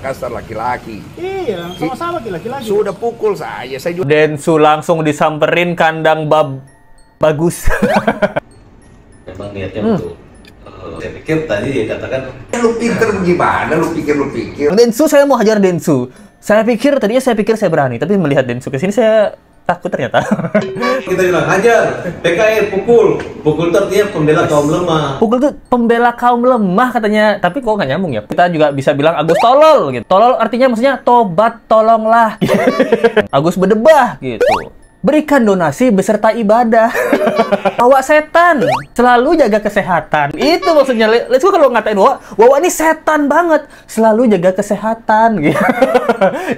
Makassar laki-laki. Iya, sama-sama laki-laki. Sudah pukul saya juga. Densu langsung disamperin kandang bagus. Memang niatnya untuk saya pikir tadi dia katakan Lu pinter gimana? Lu pikir. Densu, saya mau hajar Densu. Tadinya saya pikir saya berani, tapi melihat Densu kesini saya takut ternyata. kita bilang hajar, PKR pukul itu artinya pembela kaum lemah. Pukul tuh pembela kaum lemah katanya, tapi kok nggak nyambung ya? Kita juga bisa bilang Agus tolol gitu. Tolol artinya maksudnya tobat tolonglah. Agus berdebah gitu. Berikan donasi beserta ibadah. Wawa setan, selalu jaga kesehatan. Itu maksudnya. Let's go kalau ngatain Wawa ini setan banget, selalu jaga kesehatan gitu.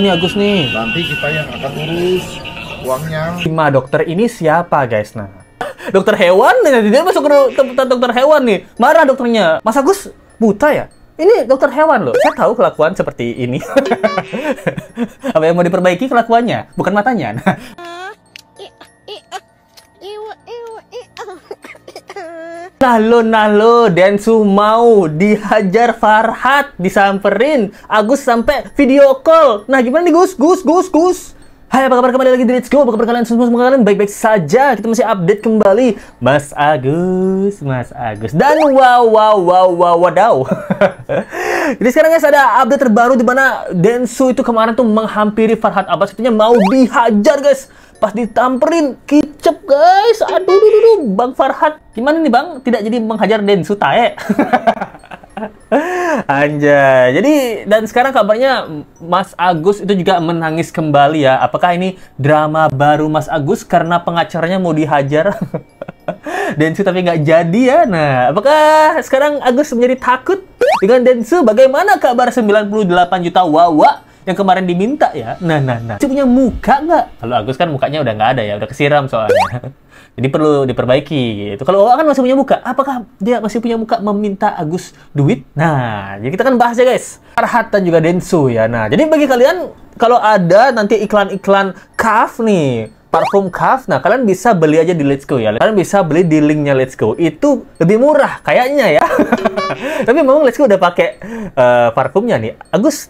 Ini Agus nih. Nanti kita yang akan urus uangnya. 5 dokter ini siapa guys? Nah, dokter hewan, dia masuk ke tempat dokter hewan nih. Marah dokternya. Mas Agus buta ya? Ini dokter hewan loh. Saya tahu kelakuan seperti ini. Apa yang mau diperbaiki kelakuannya, bukan matanya. Nalo, Densu mau dihajar Farhat, disamperin Agus sampai video call. Nah, gimana nih Gus? Hai, apa kabar, kembali lagi di Let's Go. Apa kabar kalian semua kalian? Baik-baik saja. Kita masih update kembali Mas Agus. Dan wadaw. Jadi sekarang guys ada update terbaru di mana Densu itu kemarin tuh menghampiri Farhat Abbas, itunya mau dihajar guys. Pas ditamperin, kicep guys. Aduh, Bang Farhat. Gimana nih Bang? Tidak jadi menghajar Densu tae. Anjay. Jadi, dan sekarang kabarnya Mas Agus itu juga menangis kembali ya. Apakah ini drama baru Mas Agus karena pengacaranya mau dihajar Densu tapi nggak jadi ya? Nah, apakah sekarang Agus menjadi takut dengan Densu? Bagaimana kabar 98 juta wawa yang kemarin diminta ya? Nah. Dia punya muka nggak? Kalau Agus kan mukanya udah nggak ada ya, udah kesiram soalnya. Jadi perlu diperbaiki gitu. Kalau Wawa kan masih punya muka, apakah dia masih punya muka meminta Agus duit? Nah, jadi kita kan bahas ya guys. Farhat dan juga Densu ya. Nah, jadi bagi kalian kalau ada nanti iklan-iklan Kaf nih, parfum Kaf, nah kalian bisa beli aja di Let's Go ya. Kalian bisa beli di linknya Let's Go. Itu lebih murah kayaknya ya. Tapi memang Let's Go udah pakai parfumnya nih. Agus,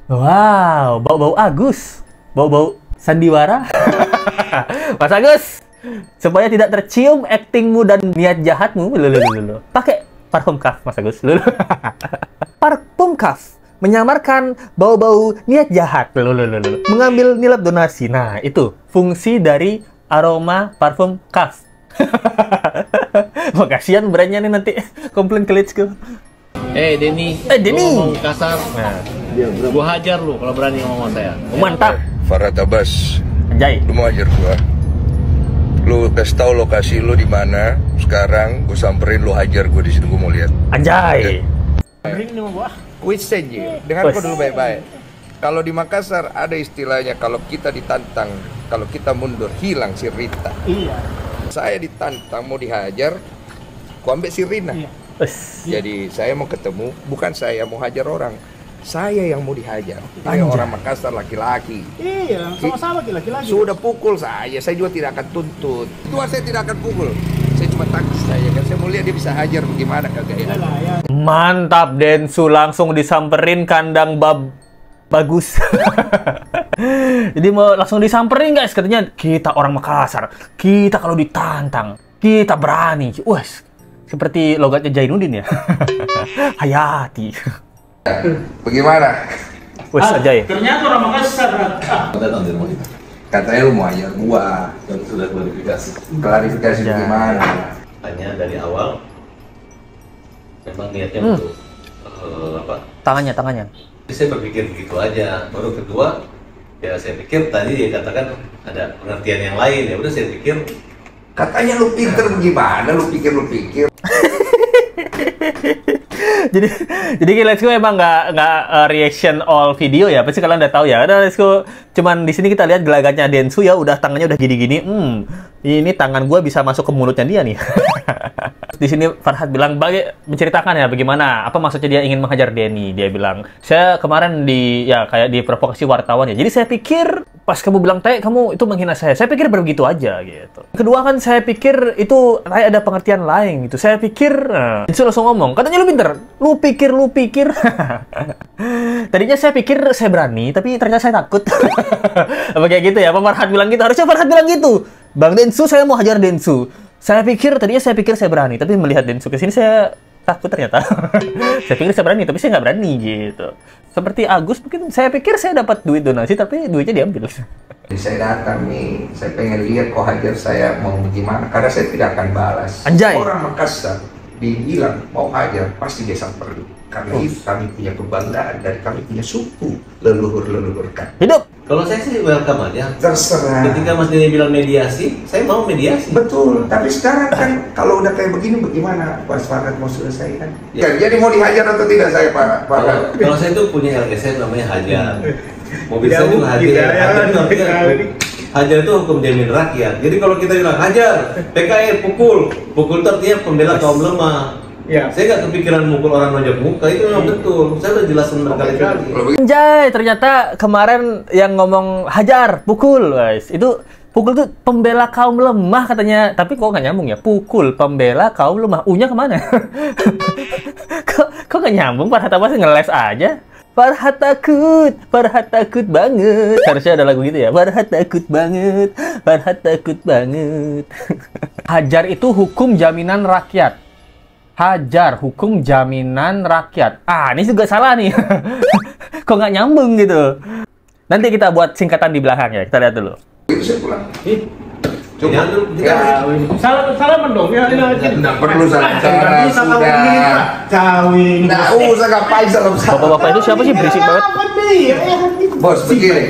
wow, bau-bau Agus. Bau-bau sandiwara. Mas Agus, supaya tidak tercium aktingmu dan niat jahatmu, pakai parfum Kaf, Mas Agus. Parfum Kaf menyamarkan bau-bau niat jahat. Mengambil nilai donasi. Nah, itu fungsi dari aroma parfum Kaf. Wah, kasihan brandnya nih nanti komplain ke Let's Go. Denny. Denny. Ngomong kasar. Nah, gua hajar lu kalau berani ngomong saya. Mantap. Farhat Abbas, Anjay. lu mau hajar gua? Lu kasih tahu lokasi lu di mana sekarang, gua samperin lu hajar gua di situ, gua mau lihat. Anjay. Quiz saja, dengar gua dulu baik-baik. Kalau di Makassar ada istilahnya, kalau kita ditantang, kalau kita mundur hilang si Rita. Iya. Saya ditantang mau dihajar, gua ambil si Rina. Iya. Jadi saya mau ketemu, bukan saya mau hajar orang, saya yang mau dihajar. Saya orang Makassar laki-laki. Iya, sama-sama laki-laki. Sudah pukul saya juga tidak akan tuntut. Itu saya tidak akan pukul. Saya cuma takut saya kan, saya mau lihat dia bisa hajar bagaimana kagak ya. Mantap, Densu langsung disamperin kandang bagus. Jadi mau langsung disamperin guys, katanya kita orang Makassar, kita kalau ditantang kita berani. Wes, seperti logatnya Jainuddin ya. Hayati. Bagaimana? Wes aja ya. Ternyata orang Makassar. Datang di rumah kita. Katanya lu mau hajar gua. Dan sudah klarifikasi. Klarifikasi Ya. bagaimana? Hanya dari awal memang niatnya untuk Tangannya. Jadi saya berpikir begitu aja. Baru kedua, ya saya pikir tadi dia katakan ada pengertian yang lain. Ya udah saya pikir Katanya lu pinter bagaimana? Lu pikir. jadi Let's Go emang nggak reaction all video ya, pasti kalian udah tahu ya. Ada Let's Go, cuman di sini kita lihat gelagatnya Densu ya, udah tangannya udah gini-gini. Ini tangan gue bisa masuk ke mulutnya dia nih. Di sini Farhat bilang menceritakan ya bagaimana, apa maksudnya dia ingin menghajar Denny. Dia bilang, saya kemarin kayak diprovokasi wartawan ya. Jadi saya pikir pas kamu bilang Teh, kamu itu menghina saya pikir begitu aja gitu. Kedua kan saya pikir itu kayak ada pengertian lain gitu. Saya pikir, itu langsung ngomong, katanya lu pinter, lu pikir. Tadinya saya pikir saya berani, tapi ternyata saya takut. Apa kayak gitu ya? Pak Farhad bilang gitu. Harusnya Farhad bilang gitu. Bang Densu, saya mau hajar Densu. Tadinya saya pikir saya berani, tapi melihat Densu ke sini saya takut ternyata. Saya pikir saya berani, tapi saya nggak berani gitu. Seperti Agus, mungkin saya pikir saya dapat duit donasi, tapi duitnya diambil. Jadi saya datang nih, saya pengen lihat kok hajar saya mau gimana, karena saya tidak akan balas. Anjay. Orang Makassar dibilang mau hajar, pasti dia samper dulu. Karena itu kami punya kebanggaan dari kami punya suku leluhur-leluhur kami. Hidup! Kalau saya sih welcome aja. Terserah. Ketika Mas Denny bilang mediasi, saya mau mediasi. Betul, tapi sekarang kan kalau udah kayak begini bagaimana Mas Farhad mau selesaikan? Ya, jadi mau dihajar atau tidak saya Pak Farhad? Kalau saya tuh punya LSM namanya hajar. Mobil saya juga hajar. Hajar itu artinya hajar itu hukum jamin rakyat. Jadi kalau kita bilang hajar, PKI pukul itu artinya pembela kaum lemah. Ya. Saya nggak kepikiran mukul orang nonjok muka, itu memang betul. Saya udah jelasin berkali-kali. Anjay, ternyata kemarin yang ngomong hajar, pukul, guys. Itu pukul tuh pembela kaum lemah katanya. Tapi kok nggak nyambung ya? Pukul, pembela kaum lemah. U-nya kemana? kok nggak nyambung? Farhad apa sih ngeles aja? Farhad takut banget. Harusnya ada lagu gitu ya. Farhad takut banget. Hajar itu hukum jaminan rakyat. Hajar, hukum jaminan rakyat. Ah, ini juga salah nih. Kok nggak nyambung gitu? Nanti kita buat singkatan di belakang ya. Kita lihat dulu. Itu saya pulang. Coba dulu. Salaman dong. Ya, Nggak perlu salam-salam, sudah. Kawin. Nggak usah ngapain salam-salam. Bapak-bapak itu siapa sih berisik banget? Bos, begini.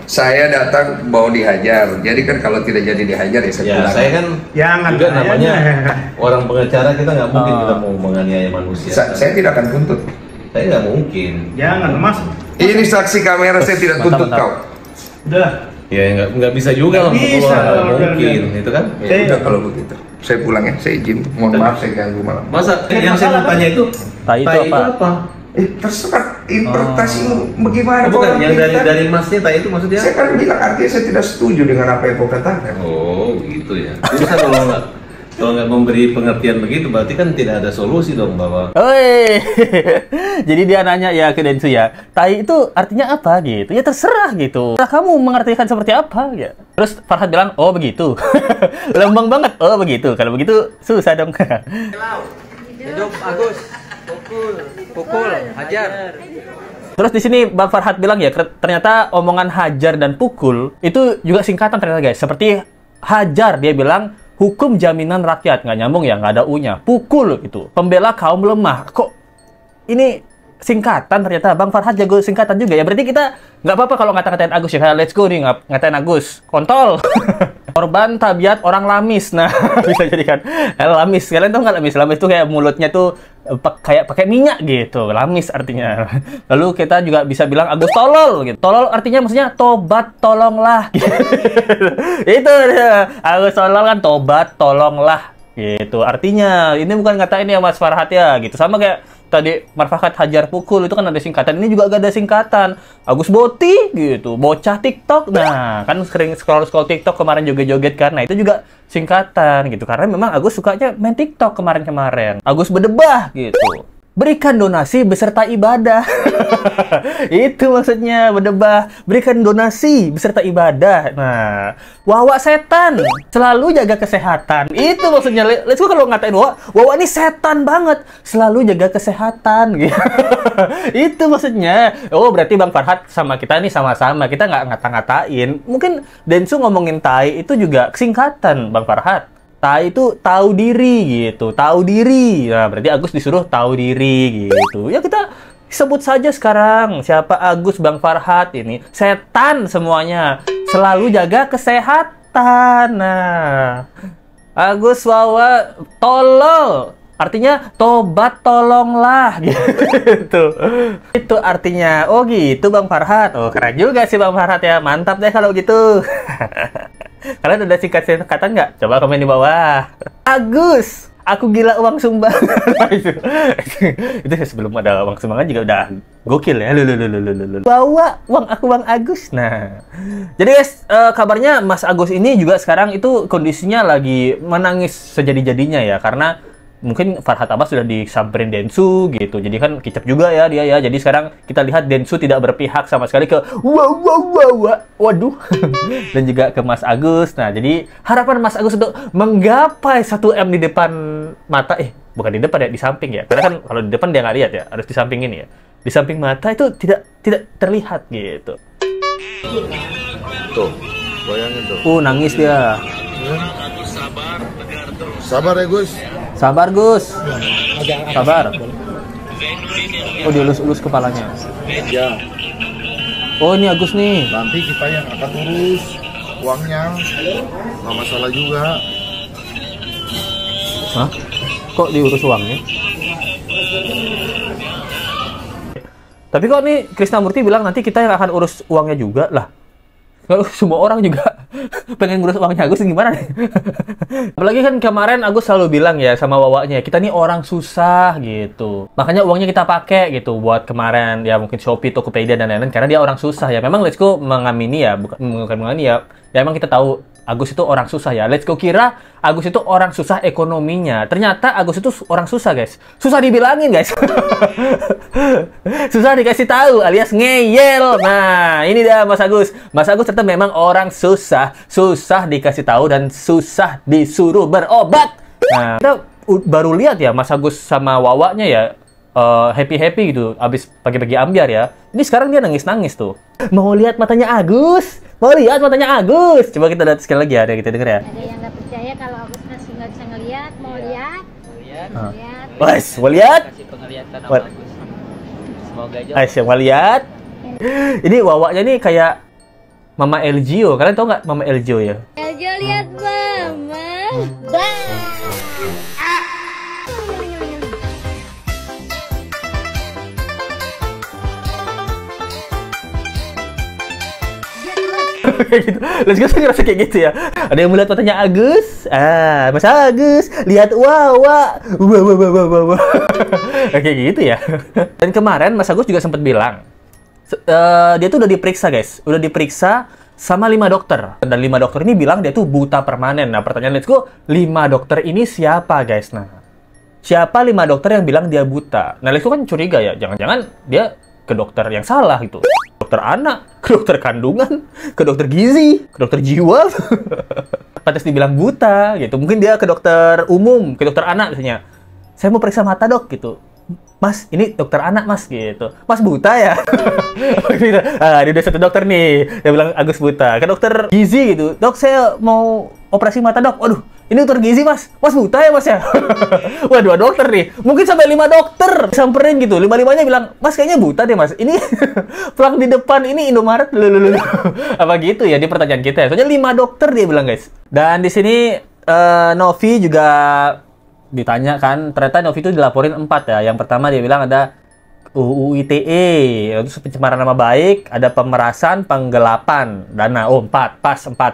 Saya datang mau dihajar. Jadi kan kalau tidak jadi dihajar ya saya Ya, pulang. saya kan Jangan juga namanya kayaknya. orang pengacara, kita nggak mungkin kita mau menganiaya manusia. Saya tidak akan tuntut. Saya nggak mungkin. Jangan, Mas. Ini saksi kamera, saya tidak tuntut Mantap. kau. Udah. Ya nggak bisa juga lah, Nggak bisa, nggak udah, mungkin, udah. itu kan? Ya udah kalau begitu. Saya pulang ya, saya izin. Mohon maaf saya ganggu malam. Masa yang saya mau tanya itu, Tai itu apa? Terserah interpretasimu bagaimana? Bukan kau yang minta. dari masnya tadi itu maksudnya? Saya kan bilang artinya saya tidak setuju dengan apa yang kau katakan. Oh gitu ya. Bisa kalau nggak memberi pengertian begitu, berarti kan tidak ada solusi dong bahwa. Oi. Jadi dia nanya ya ke Densu ya. Tai itu artinya apa gitu? Ya terserah gitu. Nah, kamu mengartikan seperti apa ya? Terus Farhad bilang, "Oh begitu." Lembang banget. Oh begitu. Kalau begitu susah dong. Hidup Agus, pukul, hajar. Terus di sini Bang Farhad bilang ya, ternyata omongan hajar dan pukul itu juga singkatan ternyata guys. Seperti hajar dia bilang hukum jaminan rakyat, nggak nyambung ya, nggak ada U-nya. Pukul gitu, pembela kaum lemah. Kok ini singkatan ternyata? Bang Farhad jago singkatan juga ya. Berarti kita nggak apa-apa kalau ngata-ngatain Agus ya. Let's go nih ngatain Agus. Kontol. Korban tabiat orang lamis. Nah, bisa jadi kan. Lamis. Kalian tahu nggak lamis? Lamis tuh kayak mulutnya tuh kayak pakai minyak gitu. Lamis artinya. Lalu kita juga bisa bilang Agus tolol gitu. Tolol artinya maksudnya tobat tolonglah. Gitu. Itu Agus tolol kan tobat tolonglah. Gitu. Artinya ini bukan ngatain ya Mas Farhad ya gitu. Sama kayak tadi Mas Farhad hajar pukul itu kan ada singkatan. Ini juga ada singkatan. Agus Boti gitu. Bocah TikTok. Nah, kan sering scroll TikTok kemarin joget-joget kan. Nah, itu juga singkatan gitu. Karena memang Agus sukanya main TikTok kemarin-kemarin. Agus berdebah gitu. Berikan donasi beserta ibadah. Itu maksudnya berdebah. Berikan donasi beserta ibadah. Nah, Wawa setan. Selalu jaga kesehatan. Itu maksudnya. Let's go kalau ngatain Wawa ini setan banget. Selalu jaga kesehatan. Gitu. Itu maksudnya. Oh, berarti Bang Farhad sama kita nih sama-sama. Kita nggak ngata-ngatain. Mungkin Densu ngomongin tai itu juga singkatan Bang Farhad. Tai itu tahu diri gitu, tahu diri. Nah, berarti Agus disuruh tahu diri gitu. Ya kita sebut saja sekarang siapa Agus, Bang Farhad ini setan semuanya. Selalu jaga kesehatan. Nah, Agus Wawa tolol. Artinya tobat tolonglah gitu. Itu artinya. Oh gitu Bang Farhad. Oh keren juga sih Bang Farhad ya. Mantap deh kalau gitu. Kalian udah singkatan nggak? Coba komen di bawah. Agus, aku gila uang sumbangan. Itu sebelum ada uang sumbangan juga udah gokil ya. Bawa uang aku Bang Agus. Nah, jadi guys, kabarnya Mas Agus ini juga sekarang itu kondisinya lagi menangis sejadi-jadinya ya, karena mungkin Farhad Abbas sudah disamperin Densu gitu. Jadi kan kicap juga ya dia ya. Jadi sekarang kita lihat Densu tidak berpihak sama sekali ke waduh dan juga ke Mas Agus. Nah, jadi harapan Mas Agus untuk menggapai 1M di depan mata, bukan di depan ya, di samping ya. Karena kan kalau di depan dia nggak lihat ya, harus di samping ini ya. Di samping mata itu tidak terlihat gitu. Tuh, bayangin tuh. Nangis dia. Sabar ya Gus. Sabar Gus. Sabar. Dielus-elus kepalanya. Ya, Ini Agus nih. nanti kita yang akan urus uangnya. Nggak masalah juga. Hah? Kok diurus uangnya? Tapi kok nih Krisnamurti bilang nanti kita yang akan urus uangnya juga lah. Kalau semua orang juga pengen ngurus uangnya Agus gimana nih? Apalagi kan kemarin Agus selalu bilang ya sama wawaknya, kita nih orang susah gitu. Makanya uangnya kita pakai gitu buat kemarin ya mungkin Shopee, Tokopedia dan lain-lain karena dia orang susah ya. Memang Let's Go mengamini ya, bukan mengamini ya. Ya emang kita tahu Agus itu orang susah ya. Let's Go kira Agus itu orang susah ekonominya. Ternyata Agus itu orang susah, guys. Susah dibilangin, guys. Susah dikasih tahu alias ngeyel. Nah, ini dah Mas Agus. Mas Agus ternyata memang orang susah, susah dikasih tahu dan susah disuruh berobat. Nah, kita baru lihat ya Mas Agus sama wawaknya ya happy-happy gitu abis pagi-pagi ambiar ya. Ini sekarang dia nangis-nangis tuh. Mau lihat matanya Agus? Mau lihat matanya Agus? Coba kita lihat sekali lagi ya, kita denger ya. Ada yang nggak percaya kalau Agus masih nggak bisa ngelihat, mau lihat? Lihat. Wes, mau lihat? Kasih penglihatan sama Agus. Semoga aja. Aisyah mau lihat? Ini wawaknya nih kayak Mama Elgio. Kalian tau nggak Mama Elgio ya? Eljo lihat mama. Gitu. Let's Go ngerasa kayak gitu ya. Ada yang melihat matanya Agus. Mas Agus, lihat wah. Kayak gitu ya. Dan kemarin Mas Agus juga sempat bilang, dia tuh udah diperiksa, guys. Udah diperiksa sama 5 dokter. Dan 5 dokter ini bilang dia tuh buta permanen. Nah, pertanyaan Let's Go, 5 dokter ini siapa, guys? Nah, siapa 5 dokter yang bilang dia buta? Nah, Let's Go kan curiga ya. Jangan-jangan dia ke dokter yang salah gitu. Dokter anak, ke dokter kandungan, ke dokter gizi, ke dokter jiwa. Pantas dibilang buta gitu. Mungkin dia ke dokter umum, ke dokter anak misalnya. Saya mau periksa mata, Dok, gitu. Mas, ini dokter anak, Mas, gitu. Mas buta ya? Dia udah satu dokter nih. Dia bilang Agus buta. Ke dokter gizi gitu. Dok, saya mau operasi mata, Dok. Waduh, ini dokter gizi, Mas. Mas buta ya, Mas ya? Wah, 2 dokter nih. Mungkin sampai 5 dokter samperin gitu. 5-5-nya bilang, Mas kayaknya buta deh, Mas. Ini pelang di depan, ini Indomaret. Apa gitu ya, di pertanyaan kita ya. Soalnya 5 dokter dia bilang, guys. Dan di sini Novi juga ditanya kan, ternyata Novi itu dilaporin 4 ya. Yang pertama dia bilang ada UU ITE, itu pencemaran nama baik, ada pemerasan, penggelapan dana. 4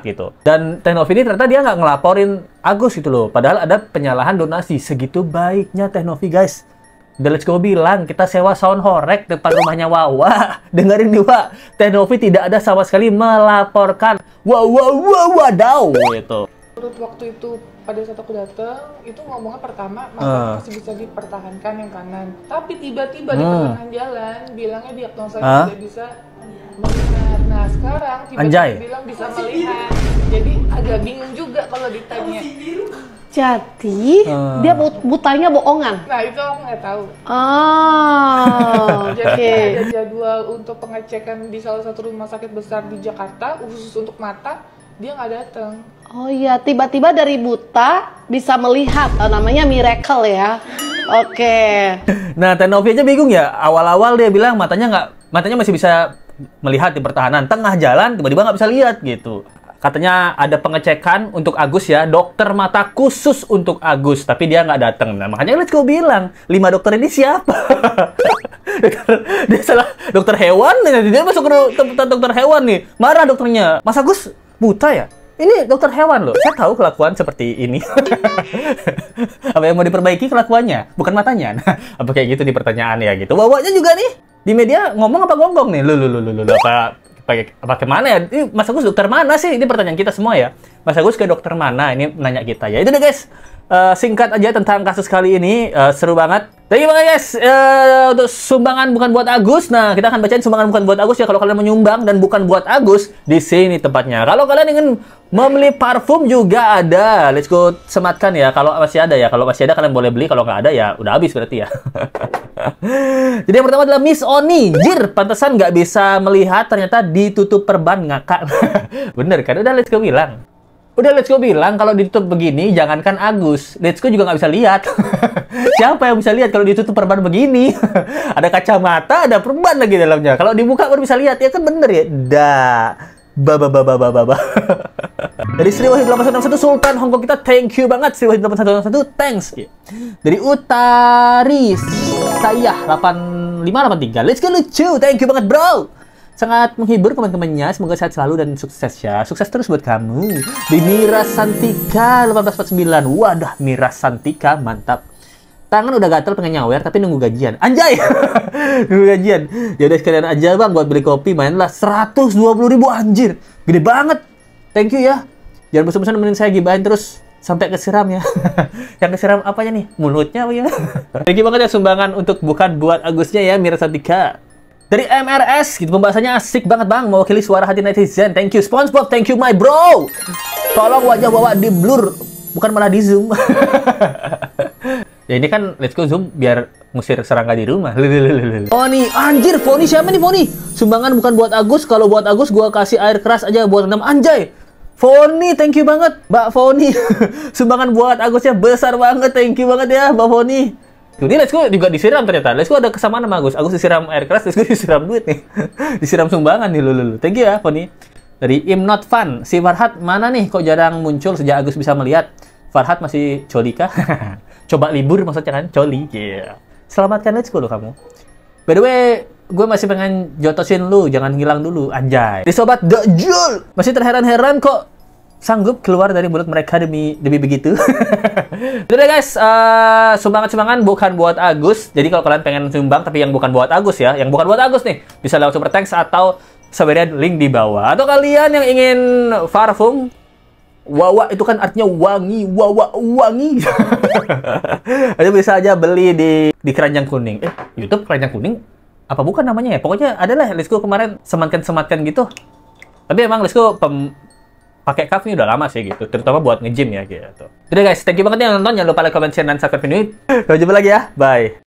gitu. Dan Teh Novi ini ternyata dia nggak ngelaporin Agus gitu loh. Padahal ada penyalahan donasi. Segitu baiknya Teh Novi, guys. Dan Let's Go bilang, kita sewa sound horek depan rumahnya Wawa. Dengerin nih, Wak. Teh Novi tidak ada sama sekali melaporkan. Wadaw gitu. Menurut waktu itu pada saat aku datang itu ngomongnya pertama masih bisa dipertahankan yang kanan, tapi tiba-tiba di pertengahan jalan bilangnya diagnosanya tidak bisa melihat. Nah sekarang tiba-tiba bilang bisa melihat, jadi agak bingung juga kalau ditanya. Jadi dia butanya bohongan. Nah itu aku nggak tahu. Jadi ada jadwal untuk pengecekan di salah satu rumah sakit besar di Jakarta khusus untuk mata, dia nggak datang. Oh iya, tiba-tiba dari buta bisa melihat, namanya miracle ya. Oke. Nah, Teh Novi aja bingung ya. Awal-awal dia bilang matanya masih bisa melihat di pertahanan. Tengah jalan tiba-tiba nggak bisa lihat gitu. Katanya ada pengecekan untuk Agus ya, dokter mata khusus untuk Agus, tapi dia nggak datang. Nah, makanya Let's Go bilang 5 dokter ini siapa? Dia salah dokter hewan, dia masuk ke tempat dokter hewan nih. Marah dokternya. Mas Agus buta ya? Ini dokter hewan loh. Saya tahu kelakuan seperti ini. Apa yang mau diperbaiki kelakuannya, bukan matanya. Nah, apa kayak gitu di pertanyaan ya gitu. Wawaknya juga nih di media ngomong apa gonggong nih? Apa kemana ya? Ini Mas Agus dokter mana sih? Ini pertanyaan kita semua ya. Mas Agus ke dokter mana? Ini nanya kita ya. Itu deh guys. Singkat aja tentang kasus kali ini. Seru banget. Thank you banget guys. Untuk sumbangan bukan buat Agus. Nah, kita akan bacain sumbangan bukan buat Agus ya. Kalau kalian menyumbang dan bukan buat Agus, di sini tempatnya. Kalau kalian ingin membeli parfum juga ada. Let's go sematkan ya. Kalau masih ada ya. Kalau masih ada kalian boleh beli. Kalau nggak ada ya udah habis berarti ya. Jadi yang pertama adalah Miss Oni. Jir, pantesan nggak bisa melihat, ternyata ditutup perban, ngakak. Bener kan? Udah let's go bilang. Udah let's go bilang kalau ditutup begini, jangankan Agus, let's go juga nggak bisa lihat. Siapa yang bisa lihat kalau ditutup perban begini? Ada kacamata, ada perban lagi dalamnya. Kalau dibuka baru bisa lihat, ya kan bener ya? Dah. Baba. Dari Sri Wahid 8161 Sultan Hongkong kita, thank you banget Sri Wahid 8161, thanks. Dari Utari saya 8583, let's go lucu, thank you banget bro. Sangat menghibur teman-temannya, semoga sehat selalu dan sukses ya. Sukses terus buat kamu. Di Mira Santika 1849, wadah Mira Santika mantap. Tangan udah gatel pengen nyawer tapi nunggu gajian. Anjay. Nunggu gajian. Ya udah sekalian aja bang buat beli kopi, mainlah 120.000 anjir. Gede banget. Thank you ya. Jangan bosan-bosan nemenin saya gibahin terus sampai kesiram ya. Yang kesiram apanya nih? Mulutnya apa ya? Thank you banget ya sumbangan untuk bukan buat Agusnya ya Mira Santika. Dari MRS, gitu pembahasannya asik banget bang, mewakili suara hati netizen. Thank you SpongeBob, thank you my bro. Tolong wajah bawa di blur, bukan malah di zoom. Ya ini kan let's go zoom biar ngusir serangga di rumah. Foni, anjir Foni siapa nih Foni? Sumbangan bukan buat Agus, kalau buat Agus gua kasih air keras aja buat 6 anjay. Foni, thank you banget Mbak Foni. Sumbangan buat Agusnya besar banget, thank you banget ya Mbak Foni. Ini let's go juga disiram ternyata. Let's go ada kesamaan sama Agus. Agus disiram air keras, let's go disiram duit nih. Disiram sumbangan nih lulu. Thank you ya, Foni. Dari Im Not Fun, si Farhat mana nih? Kok jarang muncul sejak Agus bisa melihat? Farhat masih coli kah? Coba libur maksudnya kan? Coli. Yeah. Selamatkan let's go lo kamu. By the way, gue masih pengen jotosin lu, jangan hilang dulu, anjay. Di sobat Dajjal, masih terheran-heran kok sanggup keluar dari mulut mereka demi begitu. Itu deh guys, sumbangan bukan buat Agus. Jadi kalau kalian pengen sumbang tapi yang bukan buat Agus ya, yang bukan buat Agus nih, bisa lewat super thanks atau subscribe link di bawah. Atau kalian yang ingin parfum, wawa itu kan artinya wangi, wawa wangi. Itu bisa aja beli di Keranjang Kuning. YouTube Keranjang Kuning apa bukan namanya ya? Pokoknya adalah let's go kemarin sematkan gitu. Tapi emang let's go pakai cuff ini udah lama sih gitu, terutama buat nge-gym ya gitu. Jadi guys, thank you banget yang nonton, jangan lupa like, comment, share, dan subscribe video ini. Sampai jumpa lagi ya, bye.